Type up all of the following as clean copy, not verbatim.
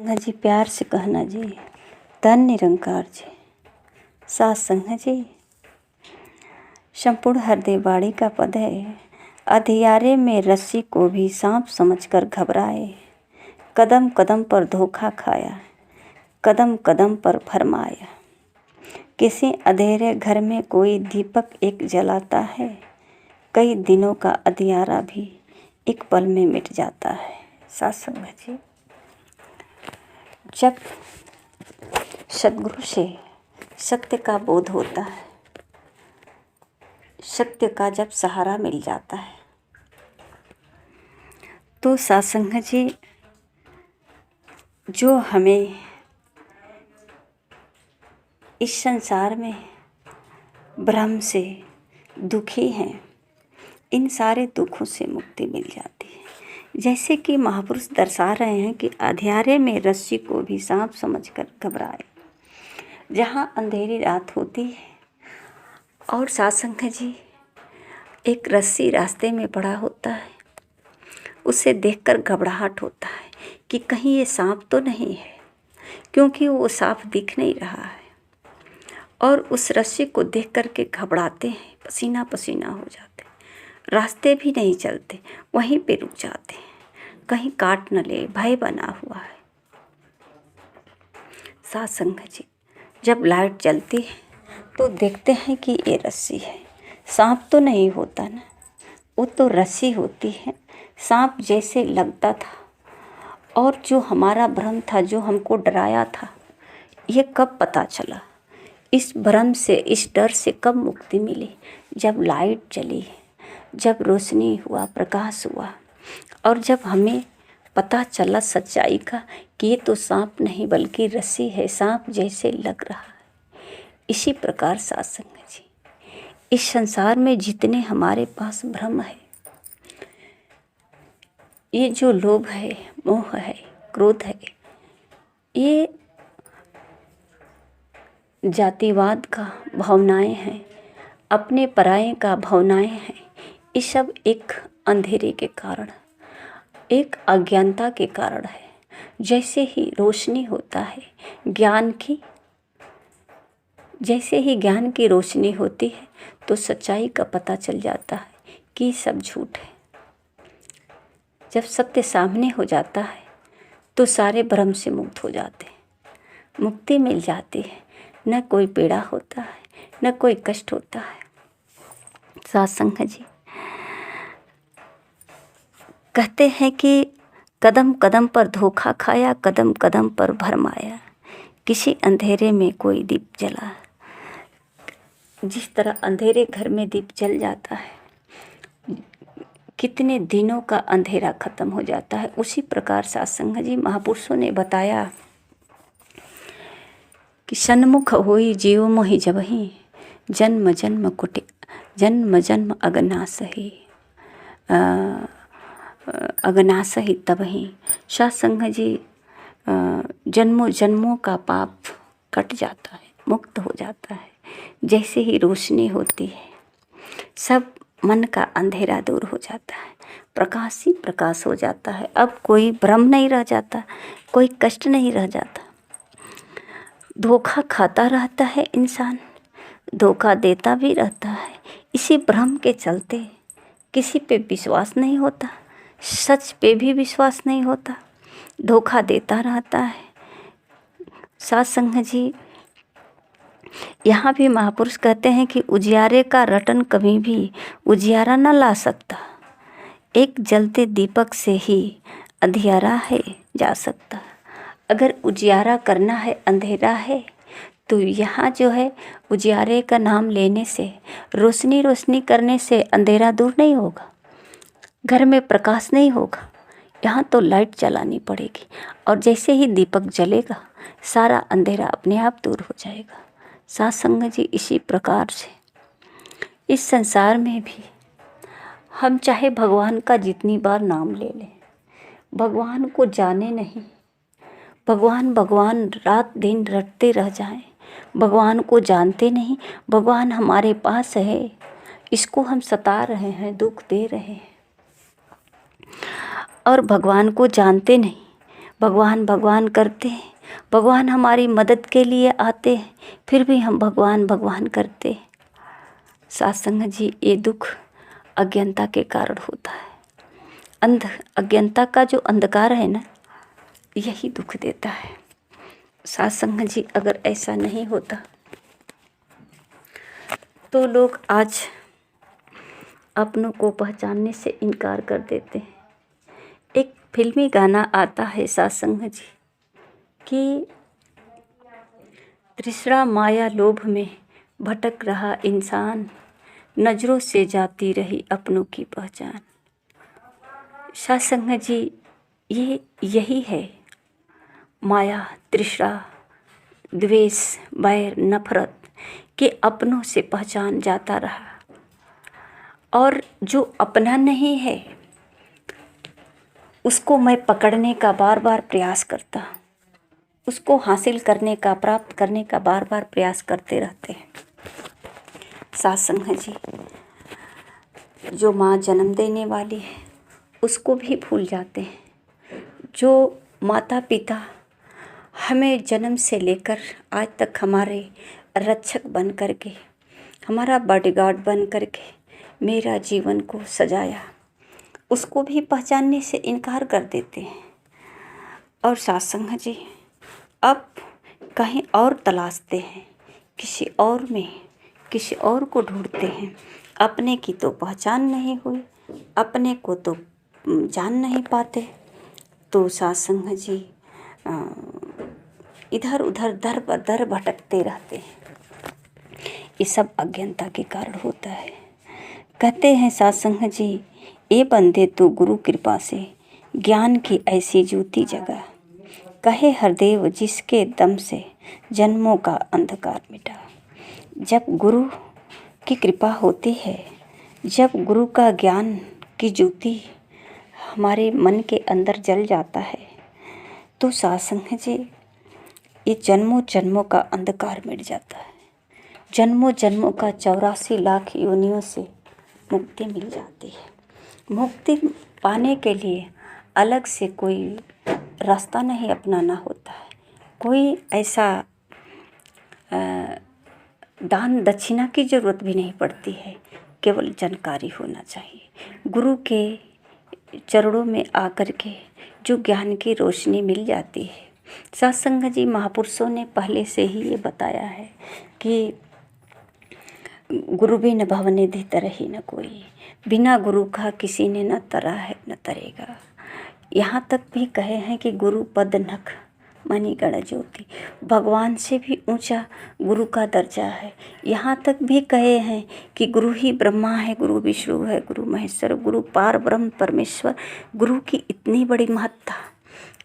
संग जी प्यार से कहना जी, धन निरंकार जी। सात संग जी संपूर्ण हृदय बाड़ी का पद है। अधियारे में रस्सी को भी सांप समझकर घबराए, कदम कदम पर धोखा खाया, कदम कदम पर फरमाया। किसी अंधेरे घर में कोई दीपक एक जलाता है, कई दिनों का अधियारा भी एक पल में मिट जाता है। सात संग जी जब सद्गुरु से सत्य का बोध होता है, सत्य का जब सहारा मिल जाता है, तो सत्संग जी जो हमें इस संसार में भ्रम से दुखी हैं, इन सारे दुखों से मुक्ति मिल जाती है। जैसे कि महापुरुष दर्शा रहे हैं कि अंधियारे में रस्सी को भी सांप समझकर घबराए। जहाँ अंधेरी रात होती है और सत्संग जी एक रस्सी रास्ते में पड़ा होता है, उसे देखकर घबराहट होता है कि कहीं ये सांप तो नहीं है, क्योंकि वो साफ दिख नहीं रहा है। और उस रस्सी को देख कर के घबराते हैं, पसीना पसीना हो जाते हैं, रास्ते भी नहीं चलते, वहीं पे रुक जाते हैं, कहीं काट न ले, भय बना हुआ है। सत्संग जी जब लाइट जलती है तो देखते हैं कि ये रस्सी है, सांप तो नहीं होता ना, वो तो रस्सी होती है। सांप जैसे लगता था, और जो हमारा भ्रम था, जो हमको डराया था, ये कब पता चला? इस भ्रम से, इस डर से कब मुक्ति मिली? जब लाइट जली, जब रोशनी हुआ, प्रकाश हुआ, और जब हमें पता चला सच्चाई का कि ये तो सांप नहीं बल्कि रस्सी है, सांप जैसे लग रहा है। इसी प्रकार सत्संग जी इस संसार में जितने हमारे पास भ्रम है, ये जो लोभ है, मोह है, क्रोध है, ये जातिवाद का भावनाएं हैं, अपने पराये का भावनाएं हैं, ये सब एक अंधेरे के कारण, एक अज्ञानता के कारण है। जैसे ही रोशनी होता है ज्ञान की, जैसे ही ज्ञान की रोशनी होती है तो सच्चाई का पता चल जाता है कि सब झूठ है। जब सत्य सामने हो जाता है तो सारे भ्रम से मुक्त हो जाते हैं, मुक्ति मिल जाती है। न कोई पीड़ा होता है, न कोई कष्ट होता है। सत्संग जी कहते हैं कि कदम कदम पर धोखा खाया, कदम कदम पर भरमाया। किसी अंधेरे में कोई दीप जला। जिस तरह अंधेरे घर में दीप जल जाता है, कितने दिनों का अंधेरा खत्म हो जाता है, उसी प्रकार सत्संग जी महापुरुषों ने बताया कि सन्मुख होई जीव मोहि जबहि, जन्म जन्म कुटि, जन्म जन्म अगनासहि, अगनासहि तबहि। सत्संग जी जन्मों जन्मों का पाप कट जाता है, मुक्त हो जाता है। जैसे ही रोशनी होती है, सब मन का अंधेरा दूर हो जाता है, प्रकाश ही प्रकाश हो जाता है। अब कोई भ्रम नहीं रह जाता, कोई कष्ट नहीं रह जाता। धोखा खाता रहता है इंसान, धोखा देता भी रहता है। इसी भ्रम के चलते किसी पे विश्वास नहीं होता, सच पे भी विश्वास नहीं होता, धोखा देता रहता है। सत्संग जी यहाँ भी महापुरुष कहते हैं कि उजियारे का रटन कभी भी उजियारा न ला सकता, एक जलते दीपक से ही अंधियारा है जा सकता। अगर उजियारा करना है, अंधेरा है, तो यहाँ जो है उजियारे का नाम लेने से, रोशनी रोशनी करने से अंधेरा दूर नहीं होगा, घर में प्रकाश नहीं होगा। यहाँ तो लाइट जलानी पड़ेगी, और जैसे ही दीपक जलेगा सारा अंधेरा अपने आप दूर हो जाएगा। सत्संग जी इसी प्रकार से इस संसार में भी हम चाहे भगवान का जितनी बार नाम ले लें, भगवान को जाने नहीं, भगवान भगवान रात दिन रटते रह जाएं, भगवान को जानते नहीं, भगवान हमारे पास है, इसको हम सता रहे हैं, दुख दे रहे हैं, और भगवान को जानते नहीं, भगवान भगवान करते हैं, भगवान हमारी मदद के लिए आते हैं, फिर भी हम भगवान भगवान करते हैं। साथ संगत जी, ये दुख अज्ञानता के कारण होता है। अज्ञानता का जो अंधकार है ना, यही दुख देता है। साथ संगत जी, अगर ऐसा नहीं होता तो लोग आज अपनों को पहचानने से इनकार कर देते हैं। एक फिल्मी गाना आता है साथ संगत जी कि तृष्णा माया लोभ में भटक रहा इंसान, नजरों से जाती रही अपनों की पहचान। साथ संगत जी, ये यही है माया, तृष्णा, द्वेष, बैर, नफरत के अपनों से पहचान जाता रहा, और जो अपना नहीं है उसको मैं पकड़ने का बार बार प्रयास करता, उसको हासिल करने का, प्राप्त करने का बार बार प्रयास करते रहते हैं। साथ संगत जी, जो माँ जन्म देने वाली है उसको भी भूल जाते हैं। जो माता पिता हमें जन्म से लेकर आज तक हमारे रक्षक बन कर के, हमारा बॉडीगार्ड बन कर के मेरा जीवन को सजाया, उसको भी पहचानने से इनकार कर देते हैं। और साथ संगत जी, अब कहीं और तलाशते हैं, किसी और में, किसी और को ढूंढते हैं। अपने की तो पहचान नहीं हुई, अपने को तो जान नहीं पाते। तो साथ संगत जी, इधर उधर दर बदर भटकते रहते हैं। ये सब अज्ञानता के कारण होता है। कहते हैं साथ संगत जी, ए बंदे तू गुरु कृपा से ज्ञान की ऐसी ज्योति जगा, कहे हरदेव जिसके दम से जन्मों का अंधकार मिटा। जब गुरु की कृपा होती है, जब गुरु का ज्ञान की ज्योति हमारे मन के अंदर जल जाता है, तो साथ संगत जी, ये जन्मों जन्मों का अंधकार मिट जाता है। जन्मों जन्मों का 84 लाख योनियों से मुक्ति मिल जाती है। मुक्ति पाने के लिए अलग से कोई रास्ता नहीं अपनाना होता है, कोई ऐसा दान दक्षिणा की ज़रूरत भी नहीं पड़ती है, केवल जानकारी होना चाहिए। गुरु के चरणों में आकर के जो ज्ञान की रोशनी मिल जाती है। साथ संगत जी, महापुरुषों ने पहले से ही ये बताया है कि गुरु बिन भवनिधि तरहि न कोई, बिना गुरु का किसी ने न तरा है न तरेगा। यहाँ तक भी कहे हैं कि गुरु पद नख मणिगण ज्योति, भगवान से भी ऊंचा गुरु का दर्जा है। यहाँ तक भी कहे हैं कि गुरु ही ब्रह्मा है, गुरु विष्णु है, गुरु महेश्वर, गुरु पार ब्रह्म परमेश्वर। गुरु की इतनी बड़ी महत्ता,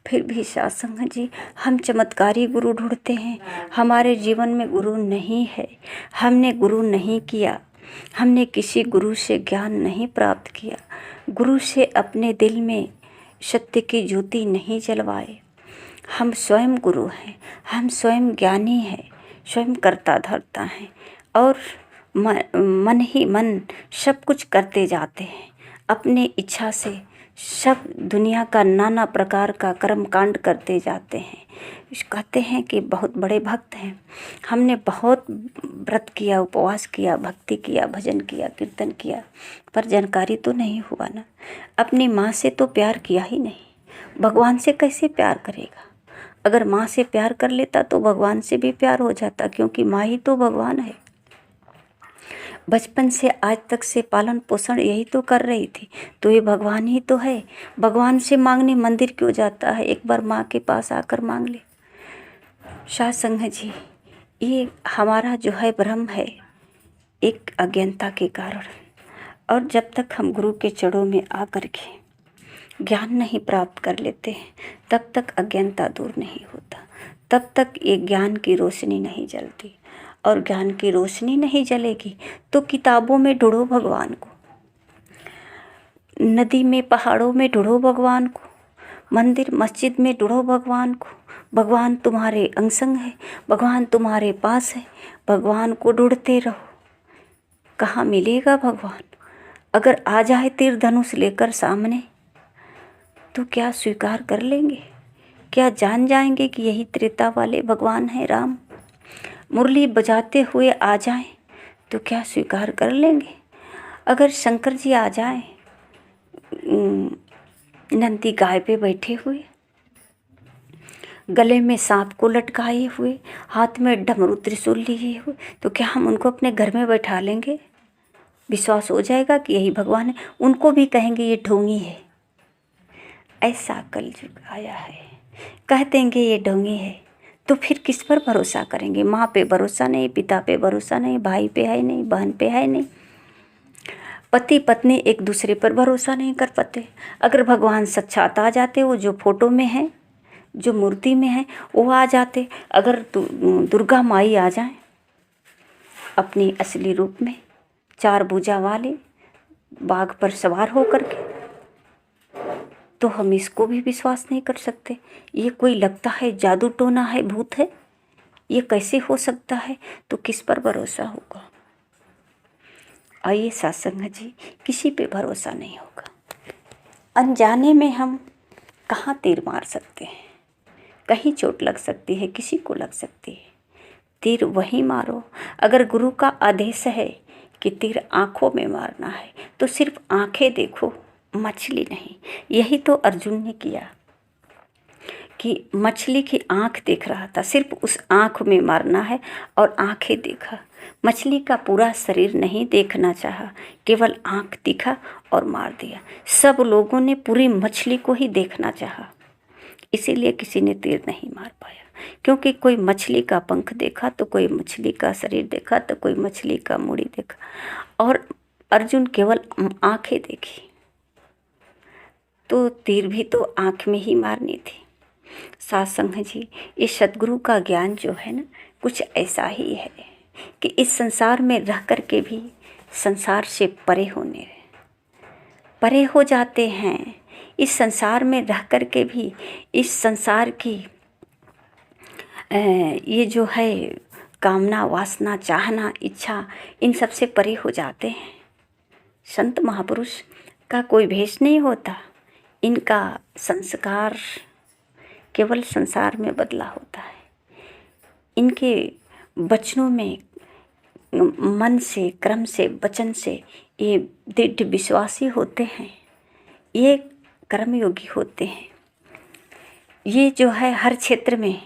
फिर भी साथ संगत जी, हम चमत्कारी गुरु ढूंढते हैं। हमारे जीवन में गुरु नहीं है, हमने गुरु नहीं किया, हमने किसी गुरु से ज्ञान नहीं प्राप्त किया, गुरु से अपने दिल में सत्य की ज्योति नहीं जलवाए। हम स्वयं गुरु हैं, हम स्वयं ज्ञानी हैं, स्वयं करता धरता हैं, और मन ही मन सब कुछ करते जाते हैं अपनी इच्छा से। सब दुनिया का नाना प्रकार का कर्म कांड करते जाते हैं। कहते हैं कि बहुत बड़े भक्त हैं, हमने बहुत व्रत किया, उपवास किया, भक्ति किया, भजन किया, कीर्तन किया, पर जानकारी तो नहीं हुआ ना। अपनी माँ से तो प्यार किया ही नहीं, भगवान से कैसे प्यार करेगा। अगर माँ से प्यार कर लेता तो भगवान से भी प्यार हो जाता, क्योंकि माँ ही तो भगवान है। बचपन से आज तक से पालन पोषण यही तो कर रही थी, तो ये भगवान ही तो है। भगवान से मांगने मंदिर क्यों जाता है, एक बार माँ के पास आकर मांग ले। साथ संगत जी, ये हमारा जो है भ्रम है, एक अज्ञानता के कारण। और जब तक हम गुरु के चरणों में आकर के ज्ञान नहीं प्राप्त कर लेते हैं, तब तक अज्ञानता दूर नहीं होता, तब तक ये ज्ञान की रोशनी नहीं जलती। और ज्ञान की रोशनी नहीं जलेगी तो किताबों में ढूंढो भगवान को, नदी में पहाड़ों में ढूंढो भगवान को, मंदिर मस्जिद में ढूंढो भगवान को। भगवान तुम्हारे अंग संग है, भगवान तुम्हारे पास है, भगवान को ढूंढते रहो। कहाँ मिलेगा भगवान? अगर आ जाए तीर धनुष लेकर सामने, तो क्या स्वीकार कर लेंगे क्या जान जाएंगे कि यही त्रेता वाले भगवान हैं राम? मुरली बजाते हुए आ जाएं तो क्या स्वीकार कर लेंगे? अगर शंकर जी आ जाएं नंदी गाय पे बैठे हुए, गले में सांप को लटकाए हुए, हाथ में डमरू त्रिशूल लिए हुए, तो क्या हम उनको अपने घर में बैठा लेंगे? विश्वास हो जाएगा कि यही भगवान है? उनको भी कहेंगे ये ढोंगी है। ऐसा कलयुग आया है, कह देंगे ये ढोंगी है, तो फिर किस पर भरोसा करेंगे? माँ पे भरोसा नहीं, पिता पे भरोसा नहीं, भाई पे है नहीं, बहन पे है नहीं, पति पत्नी एक दूसरे पर भरोसा नहीं कर पाते। अगर भगवान साक्षात आ जाते, वो जो फोटो में है, जो मूर्ति में है, वो आ जाते, अगर दुर्गा माई आ जाए अपनी असली रूप में, 4 भुजा वाले बाघ पर सवार होकर के, तो हम इसको भी विश्वास नहीं कर सकते। ये कोई लगता है जादू टोना है, भूत है, ये कैसे हो सकता है? तो किस पर भरोसा होगा? आइए सत्संग जी, किसी पे भरोसा नहीं होगा। अनजाने में हम कहाँ तीर मार सकते हैं? कहीं चोट लग सकती है, किसी को लग सकती है। तीर वहीं मारो। अगर गुरु का आदेश है कि तीर आँखों में मारना है, तो सिर्फ आँखें देखो, मछली नहीं। यही तो अर्जुन ने किया कि मछली की आँख देख रहा था, सिर्फ उस आँख में मारना है और आँखें देखा। मछली का पूरा शरीर नहीं देखना चाहा, केवल आँख दिखा और मार दिया। सब लोगों ने पूरी मछली को ही देखना चाहा, इसीलिए किसी ने तीर नहीं मार पाया। क्योंकि कोई मछली का पंख देखा, तो कोई मछली का शरीर देखा, तो कोई मछली का मुड़ी देखा, और अर्जुन केवल आँखें देखी। तो तीर भी तो आँख में ही मारनी थी। सत्संग जी, ये सद्गुरु का ज्ञान जो है ना, कुछ ऐसा ही है कि इस संसार में रह कर के भी संसार से परे हो जाते हैं। इस संसार में रह कर के भी इस संसार की ये जो है कामना, वासना, चाहना, इच्छा, इन सब से परे हो जाते हैं। संत महापुरुष का कोई भेष नहीं होता, इनका संस्कार केवल संसार में बदला होता है। इनके वचनों में मन से, क्रम से, वचन से ये दृढ़ विश्वासी होते हैं, ये कर्मयोगी होते हैं। ये जो है हर क्षेत्र में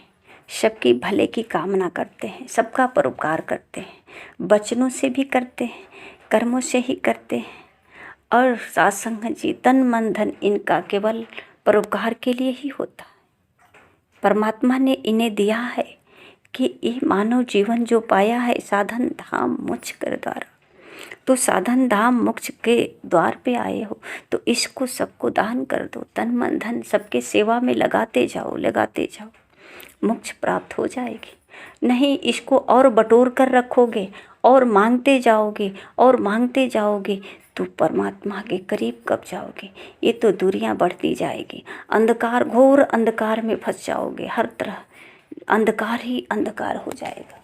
सबकी भले की कामना करते हैं, सबका परोपकार करते हैं, वचनों से भी करते हैं, कर्मों से ही करते हैं। और सत्संग जी, तन मन धन इनका केवल परोपकार के लिए ही होता है। परमात्मा ने इन्हें दिया है कि ये मानव जीवन जो पाया है साधन धाम मोक्ष कर द्वारा, तो साधन धाम मोक्ष के द्वार पे आए हो, तो इसको सबको दान कर दो। तन मन धन सबके सेवा में लगाते जाओ, मोक्ष प्राप्त हो जाएगी। नहीं, इसको और बटोर कर रखोगे और मांगते जाओगे तो परमात्मा के करीब कब जाओगे? ये तो दूरियां बढ़ती जाएगी, अंधकार, घोर अंधकार में फंस जाओगे। हर तरह अंधकार ही अंधकार हो जाएगा,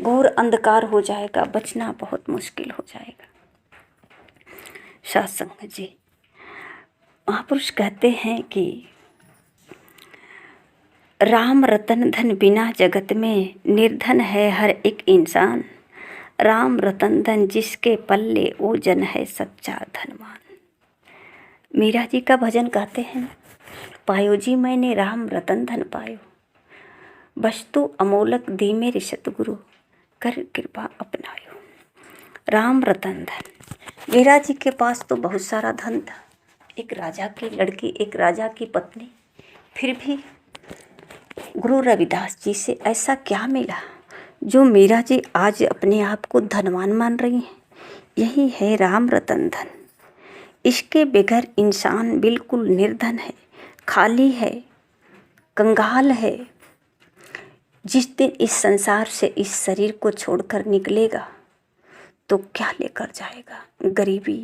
घोर अंधकार हो जाएगा, बचना बहुत मुश्किल हो जाएगा। सत्संग जी, महापुरुष कहते हैं कि राम रतन धन बिना जगत में निर्धन है हर एक इंसान। राम रतन धन जिसके पल्ले वो जन है सच्चा धनवान। मीरा जी का भजन गाते हैं, पायो जी मैंने राम रतन धन पायो, वस्तु अमोलक दी मेरे सतगुरु, कर कृपा अपनायो। राम रतन धन, मीरा जी के पास तो बहुत सारा धन था, एक राजा की लड़की, एक राजा की पत्नी, फिर भी गुरु रविदास जी से ऐसा क्या मिला जो मीरा जी आज अपने आप को धनवान मान रही हैं? यही है राम रतन धन। इसके बगैर इंसान बिल्कुल निर्धन है, खाली है, कंगाल है। जिस दिन इस संसार से इस शरीर को छोड़कर निकलेगा तो क्या लेकर जाएगा? गरीबी,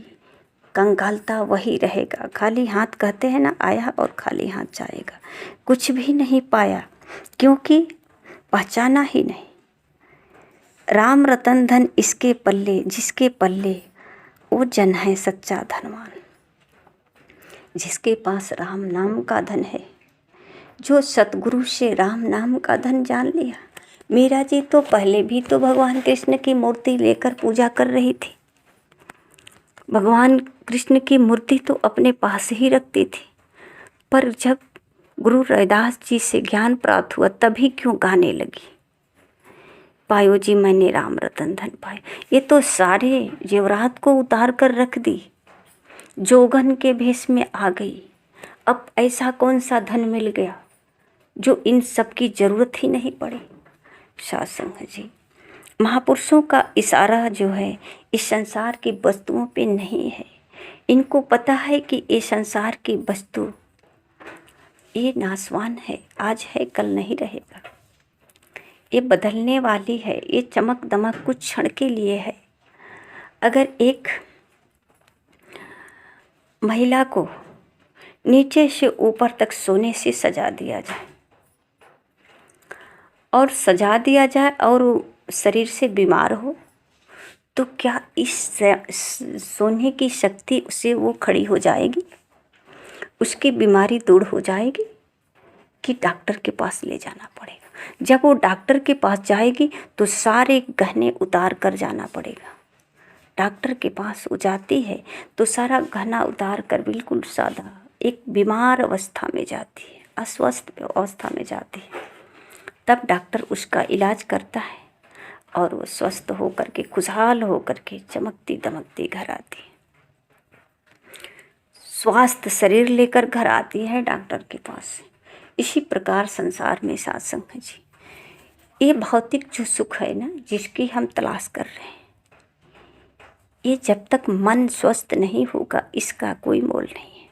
कंगालता वही रहेगा। खाली हाथ कहते हैं ना, आया और खाली हाथ जाएगा। कुछ भी नहीं पाया क्योंकि पहचाना ही नहीं। राम रतन धन इसके पल्ले, जिसके पल्ले वो जन है सच्चा धनवान। जिसके पास राम नाम का धन है, जो सतगुरु से राम नाम का धन जान लिया। मीरा जी तो पहले भी तो भगवान कृष्ण की मूर्ति लेकर पूजा कर रही थी। भगवान कृष्ण की मूर्ति तो अपने पास ही रखती थी, पर जब गुरु रविदास जी से ज्ञान प्राप्त हुआ तभी क्यों गाने लगी, पायो जी मैंने राम रतन धन पाए। ये तो सारे जेवरात को उतार कर रख दी, जोगन के भेष में आ गई। अब ऐसा कौन सा धन मिल गया जो इन सब की जरूरत ही नहीं पड़ी। साधुसंग जी, महापुरुषों का इशारा जो है इस संसार की वस्तुओं पे नहीं है। इनको पता है कि ये संसार की वस्तु ये नाशवान है, आज है कल नहीं रहेगा, ये बदलने वाली है, ये चमक दमक कुछ क्षण के लिए है। अगर एक महिला को नीचे से ऊपर तक सोने से सजा दिया जाए और शरीर से बीमार हो, तो क्या इस सोने की शक्ति से वो खड़ी हो जाएगी, उसकी बीमारी दूर हो जाएगी कि डॉक्टर के पास ले जाना पड़ेगा। जब वो डॉक्टर के पास जाएगी तो सारे गहने उतार कर जाना पड़ेगा। डॉक्टर के पास वो जाती है तो सारा गहना उतार कर बिल्कुल सादा एक बीमार अवस्था में जाती है, अस्वस्थ अवस्था में जाती है। तब डॉक्टर उसका इलाज करता है और वो स्वस्थ होकर के, खुशहाल होकर के, चमकती दमकती घर आती है, स्वास्थ्य शरीर लेकर घर आती है डॉक्टर के पास। इसी प्रकार संसार में साधुसंग जी, ये भौतिक जो सुख है ना, जिसकी हम तलाश कर रहे हैं, ये जब तक मन स्वस्थ नहीं होगा इसका कोई मोल नहीं है।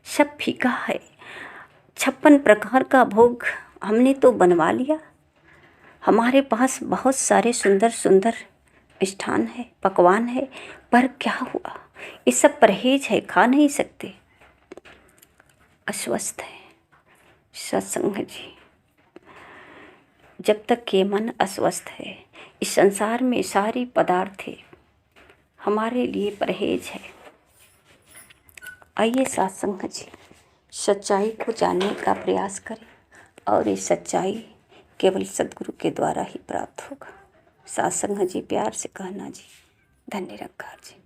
सब फीका है। 56 प्रकार का भोग हमने तो बनवा लिया, हमारे पास बहुत सारे सुंदर सुंदर मिष्ठान है, पकवान है, पर क्या हुआ, ये सब परहेज है, खा नहीं सकते, अस्वस्थ है। सत्संग जी, जब तक ये मन अस्वस्थ है, इस संसार में सारी पदार्थ हमारे लिए परहेज है। आइए सत्संग जी, सच्चाई को जानने का प्रयास करें और ये सच्चाई केवल सद्गुरु के द्वारा ही प्राप्त होगा। सत्संग जी, प्यार से कहना जी, धन्य निरंकार जी।